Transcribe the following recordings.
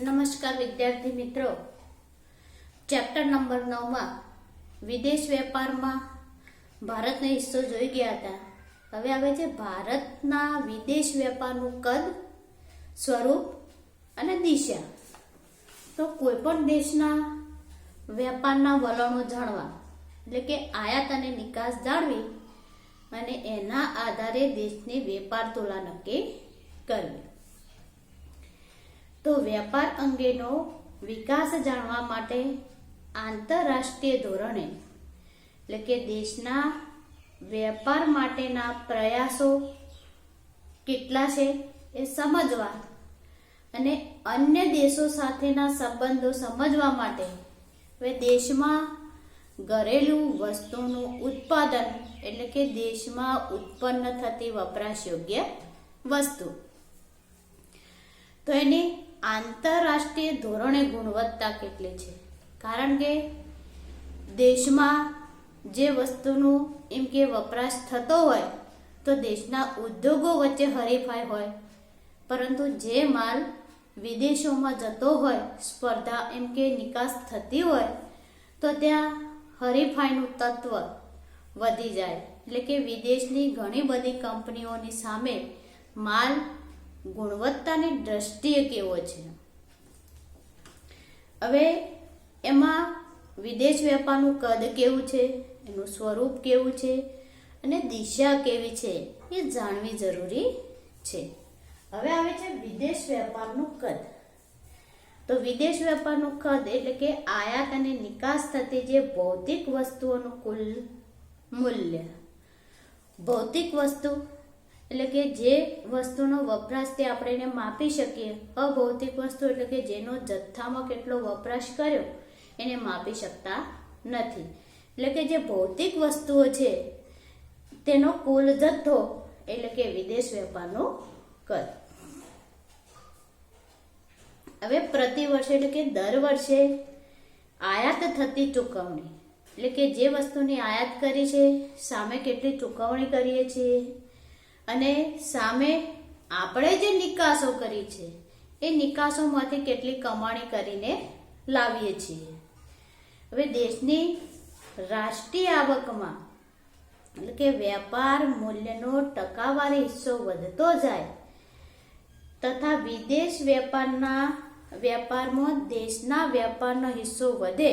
નમસ્કાર વિદ્યાર્થી મિત્રો, ચેપ્ટર નંબર 9 માં વિદેશ વેપારમાં ભારતનો હિસ્સો જોઈ ગયા હતા. હવે આવે છે ભારતના વિદેશ વેપારનું કદ, સ્વરૂપ અને દિશા. તો કોઈ પણ દેશના વેપારના વલણો જાણવા, એટલે કે આયાત અને નિકાસ જાણવી અને એના આધારે દેશની વેપાર તુલના નક્કી કરવી. તો વેપાર અંગેનો વિકાસ જાણવા માટે આંતરરાષ્ટ્રીય ધોરણે, એટલે કે દેશના વેપાર માટેના પ્રયાસો કેટલા છે એ સમજવા અને અન્ય દેશો સાથેના સંબંધો સમજવા માટે હવે દેશમાં ઘરેલું વસ્તુનું ઉત્પાદન, એટલે કે દેશમાં ઉત્પન્ન થતી વપરાશ યોગ્ય વસ્તુ, તો એની આંતરરાષ્ટ્રીય ધોરણે ગુણવત્તા કેટલી છે. કારણ કે દેશમાં જે વસ્તુનું એમ કે વપરાશ થતો હોય તો દેશના ઉદ્યોગો વચ્ચે હરીફાઈ હોય, પરંતુ જે માલ વિદેશોમાં જતો હોય, સ્પર્ધા એમ કે નિકાસ થતી હોય, તો ત્યાં હરીફાઈનું તત્વ વધી જાય. એટલે કે વિદેશની ઘણી બધી કંપનીઓની સામે માલ ગુણવત્તાની દ્રષ્ટિએ કેવો છે. હવે એમાં વિદેશ વેપારનું કદ કેવું છે, એનું સ્વરૂપ કેવું છે અને દિશા કેવી છે એ જાણવી જરૂરી છે. હવે આવે છે વિદેશ વેપારનું કદ. તો વિદેશ વેપારનું કદ એટલે કે આયાત અને નિકાસ થતી જે ભૌતિક વસ્તુઓનું કુલ મૂલ્ય. ભૌતિક વસ્તુ એટલે કે જે વસ્તુનો વપરાશ તે આપણે એને માપી શકીએ. અભૌતિક વસ્તુ એટલે કે જેનો જથ્થામાં કેટલો વપરાશ કર્યો એને માપી શકતા નથી. એટલે કે જે ભૌતિક વસ્તુઓ છે તેનો કુલ જથ્થો એટલે કે વિદેશ વેપારનું કદ. હવે પ્રતિ વર્ષે એટલે કે દર વર્ષે આયાત થતી ચૂકવણી, એટલે કે જે વસ્તુની આયાત કરી છે સામે કેટલી ચૂકવણી કરીએ છીએ અને સામે આપણે જે નિકાસો કરી છે એ નિકાસોમાંથી કેટલી કમાણી કરીને લાવીએ છીએ. હવે દેશની રાષ્ટ્રીય આવકમાં એટલે કે વેપાર મૂલ્યનો ટકાવારી હિસ્સો વધતો જાય તથા વિદેશ વેપારમાં દેશના વેપારનો હિસ્સો વધે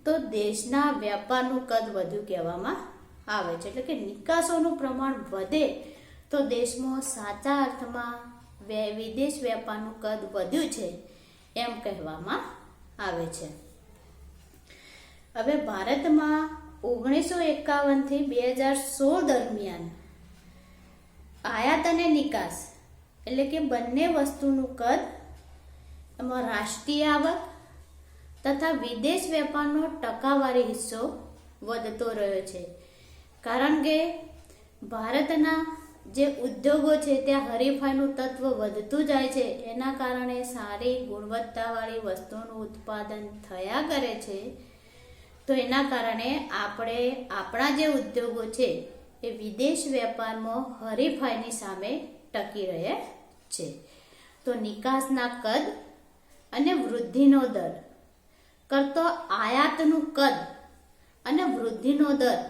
તો દેશના વેપારનું કદ વધ્યું કહેવામાં આવે છે. એટલે કે નિકાસોનું પ્રમાણ વધે તો દેશમાં સાચા અર્થમાં વિદેશ વેપારનું કદ વધ્યું છે એમ કહેવામાં આવે છે. હવે ભારતમાં 1951 થી 2016 દરમિયાન આયાત અને નિકાસ એટલે કે બંને વસ્તુનું કદ, એમાં રાષ્ટ્રીય આવક તથા વિદેશ વેપારનો ટકાવારી હિસ્સો વધતો રહ્યો છે. કારણ કે ભારતના જે ઉદ્યોગો છે ત્યાં હરીફાઈનું તત્વ વધતું જાય છે. એના કારણે સારી ગુણવત્તાવાળી વસ્તુનું ઉત્પાદન થયા કરે છે. તો એના કારણે આપણે આપણા જે ઉદ્યોગો છે એ વિદેશ વેપારમાં હરીફાઈની સામે ટકી રહે છે. તો નિકાસના કદ અને વૃદ્ધિનો દર કરતો આયાતનું કદ અને વૃદ્ધિનો દર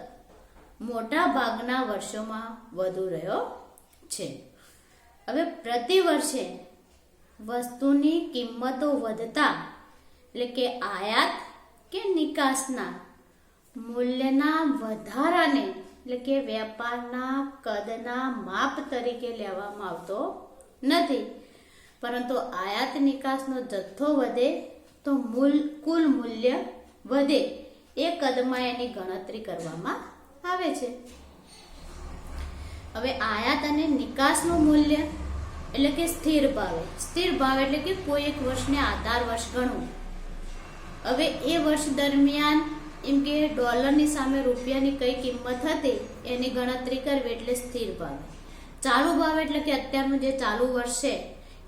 મોટા ભાગના વર્ષોમાં વધુ રહ્યો છે. હવે પ્રતિ વર્ષે વસ્તુની કિંમતો વધતા, એટલે કે આયાત કે નિકાસના મૂલ્યના વધારાને એટલે કે વેપારના કદના માપ તરીકે લેવામાં આવતો નથી, પરંતુ આયાત નિકાસનો જથ્થો વધે તો કુલ મૂલ્ય વધે એ કદમાં એની ગણતરી કરવામાં આવે છે. હવે આયાત અને નિકાસનું મૂલ્ય એટલે કે સ્થિર ભાવે. સ્થિર ભાવ એટલે કે કોઈ એક વર્ષને આધાર વર્ષ ગણવું. હવે એ વર્ષ દરમિયાન એમ કે ડોલરની સામે રૂપિયાની કઈ કિંમત હતી એની ગણતરી કરવી એટલે સ્થિર ભાવે. ચાલુ ભાવ એટલે કે અત્યારનું જે ચાલુ વર્ષ છે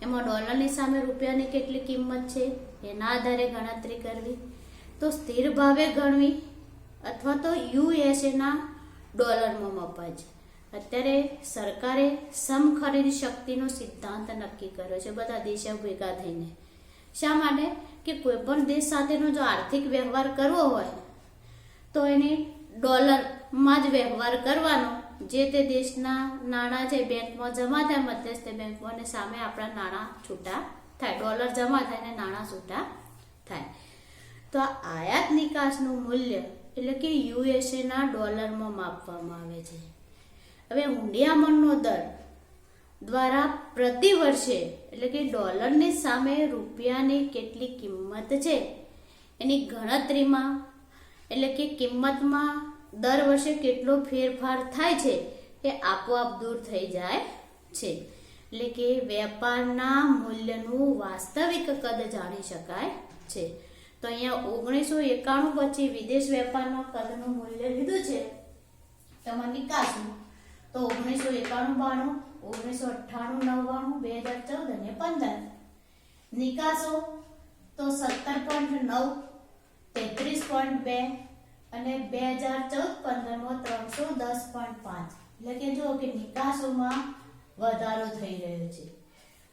એમાં ડોલરની સામે રૂપિયાની કેટલી કિંમત છે એના આધારે ગણતરી કરવી. તો સ્થિર ભાવે ગણવી અથવા તો યુએસએના ડોલરમાં મપાય છે. અત્યારે સરકારે સમખરીદ શક્તિનો સિદ્ધાંત નક્કી કર્યો છે બધા દેશો ભેગા થઈને. શા માટે? કે કોઈ પણ દેશ સાથેનો જો આર્થિક વ્યવહાર કરવો હોય તો એને ડોલરમાં જ વ્યવહાર કરવાનો. જે તે દેશના નાણાં છે બેંકમાં જમા થાય, મધ્યસ્થ બેંકમાં, અને સામે આપણા નાણાં છૂટા થાય, ડોલર જમા થાય અને નાણાં છૂટા થાય. તો આ આયાત નિકાસનું મૂલ્ય એટલે કે યુએસએના ડોલરમાં માપવામાં આવે છે. હવે હુંડિયામણનો દર દ્વારા પ્રતિ વર્ષે એટલે કે ડોલરની સામે રૂપિયાની કેટલી કિંમત છે એની ગણતરીમાં એટલે કે કિંમતમાં દર વર્ષે કેટલો ફેરફાર થાય છે એ આપોઆપ દૂર થઈ જાય છે. એટલે કે વેપારના મૂલ્યનું વાસ્તવિક કદ જાણી શકાય છે. તો અહીંયા 1991 પછી વિદેશ વેપારના કદનું મૂલ્ય લીધું છે તમારે નિકાસનું. તો 1991, 92, 1998, 2014 અને 15 નિકાસો તો 17.9, 33.2 અને 2014-15માં 310.5. એટલે કે જો કે નિકાસોમાં વધારો થઈ રહ્યો છે.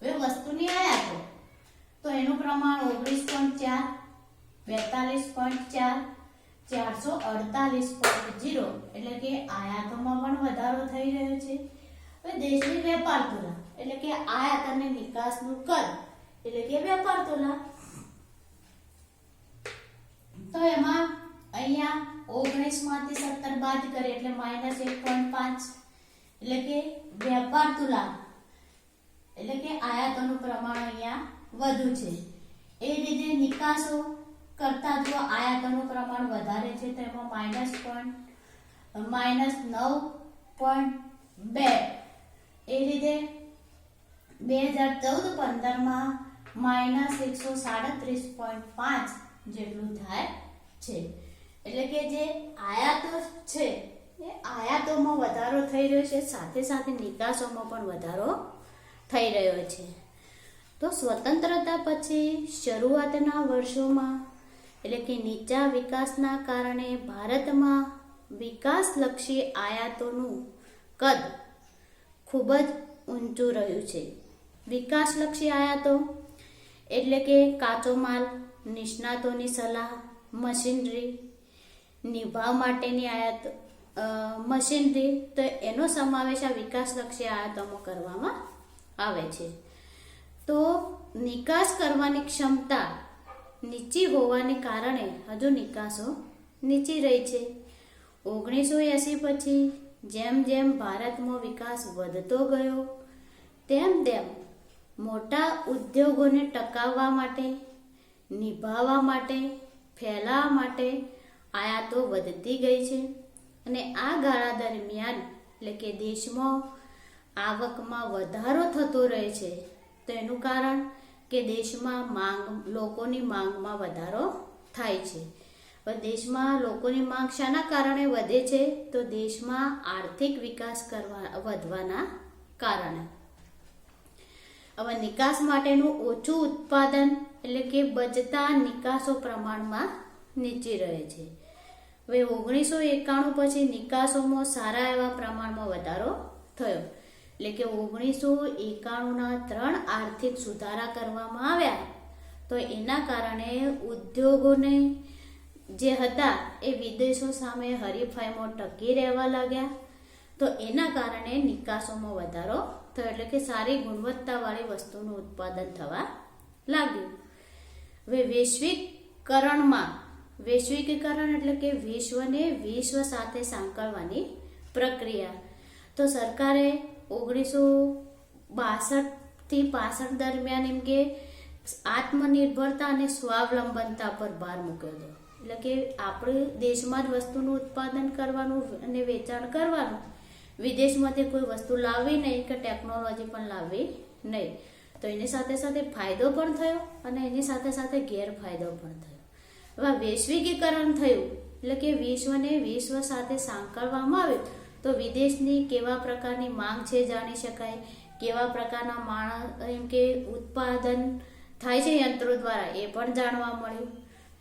હવે વસ્તુની આયાતો તો એનું પ્રમાણ 19.4, 42.4, 448.0 એટલે કે આયાતોમાં પણ વધારો થઈ રહ્યો છે. હવે દેશની વેપાર તુલના એટલે કે આયાત અને નિકાસનું કદ એટલે કે વેપાર તુલના. તો એમાં અહીંયા 19 માંથી 17 બાદ કરીએ એટલે -1.5 એટલે કે વેપાર તુલના એટલે કે આયાતોનું પ્રમાણ અહીંયા વધુ છે. એ રીતે નિકાસો કરતા જો આયાતોનું પ્રમાણ વધારે છે તો એમાં -9.2. એ રીતે 2014-15માં -137.5 જેટલું થાય છે. એટલે કે જે આયાતો છે એ આયાતોમાં વધારો થઈ રહ્યો છે, સાથે સાથે નિકાસોમાં પણ વધારો થઈ રહ્યો છે. તો સ્વતંત્રતા પછી શરૂઆતના વર્ષોમાં એટલે કે નીચા વિકાસના કારણે ભારતમાં વિકાસલક્ષી આયાતોનું કદ ખૂબ જ ઊંચું રહ્યું છે. વિકાસલક્ષી આયાતો એટલે કે કાચો માલ, નિષ્ણાતોની સલાહ, મશીનરી, નિભાવ માટેની આયાત મશીનરી, તો એનો સમાવેશ આ વિકાસલક્ષી આયાતોમાં કરવામાં આવે છે. તો નિકાસ કરવાની ક્ષમતા નીચી હોવાને કારણે હજુ નિકાસો નીચી રહી છે. 1980 પછી જેમ જેમ ભારતમાં વિકાસ વધતો ગયો તેમ તેમ મોટા ઉદ્યોગોને ટકાવવા માટે, નિભાવવા માટે, ફેલાવવા માટે આયાતો વધતી ગઈ છે. અને આ ગાળા દરમિયાન એટલે કે દેશમાં આવકમાં વધારો થતો રહે છે. તો એનું કારણ કે દેશમાં લોકોની માંગમાં વધારો થાય છે. દેશમાં લોકોની માંગ શાના કારણે વધે છે? તો દેશમાં આર્થિક વિકાસ વધવાના કારણે. હવે નિકાસ માટેનું ઓછું ઉત્પાદન એટલે કે બચતા નિકાસો પ્રમાણમાં નીચી રહે છે. હવે 1991 પછી નિકાસોમાં સારા એવા પ્રમાણમાં વધારો થયો. એટલે કે 1991ના 3 આર્થિક સુધારા કરવામાં આવ્યા. તો એના કારણે ઉદ્યોગોને જે હતા એ વિદેશો સામે હરીફાઈમાં ટકી રહેવા લાગ્યા. તો એના કારણે નિકાસોમાં વધારો થયો. એટલે કે સારી ગુણવત્તાવાળી વસ્તુનું ઉત્પાદન થવા લાગ્યું. હવે વૈશ્વિકીકરણ એટલે કે વિશ્વને વિશ્વ સાથે સાંકળવાની પ્રક્રિયા. તો સરકારે 1962થી 65 દરમિયાન એમ કે આત્મનિર્ભરતા અને સ્વાવલંબનતા પર ભાર મૂક્યો હતો. એટલે કે આપણે દેશમાં જ વસ્તુનું ઉત્પાદન કરવાનું અને વેચાણ કરવાનું, વિદેશમાંથી કોઈ વસ્તુ લાવવી નહીં કે ટેકનોલોજી પણ લાવવી નહીં. તો એની સાથે સાથે ફાયદો પણ થયો અને એની સાથે સાથે ગેરફાયદો પણ થયો. હવે વૈશ્વિકીકરણ થયું એટલે કે વિશ્વને વિશ્વ સાથે સાંકળવામાં આવ્યું. તો વિદેશની કેવા પ્રકારની માંગ છે જાણી શકાય, કેવા પ્રકારના માણસ એમ કે ઉત્પાદન થાય છે યંત્રો દ્વારા એ પણ જાણવા મળ્યું.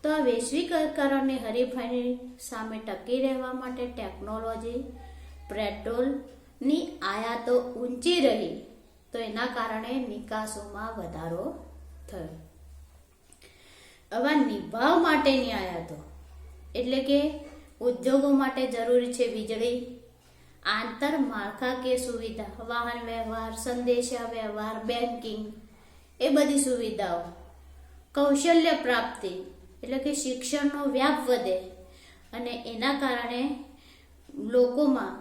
તો આ વૈશ્વિકીકરણની હરીફાઈની સામે ટકી રહેવા માટે ટેકનોલોજી, પેટ્રોલ ની આયાતો ઊંચી રહી તો એના કારણે નિકાસોમાં વધારો થયો. આવા નિભાવ માટેની આયાતો એટલે કે ઉદ્યોગો માટે જરૂરી છે વીજળી, આંતરમાળખાકીય સુવિધા, વાહન વ્યવહાર, સંદેશા વ્યવહાર, બેન્કિંગ, એ બધી સુવિધાઓ, કૌશલ્ય પ્રાપ્તિ એટલે કે શિક્ષણનો વ્યાપ વધે અને એના કારણે લોકોમાં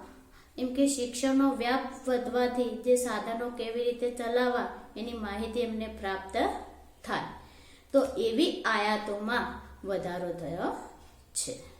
એમ કે શિક્ષણનો વ્યાપ વધવાથી જે સાધનો કેવી રીતે ચલાવવા એની માહિતી એમને પ્રાપ્ત થાય, તો એવી આયાતોમાં વધારો થયો છે.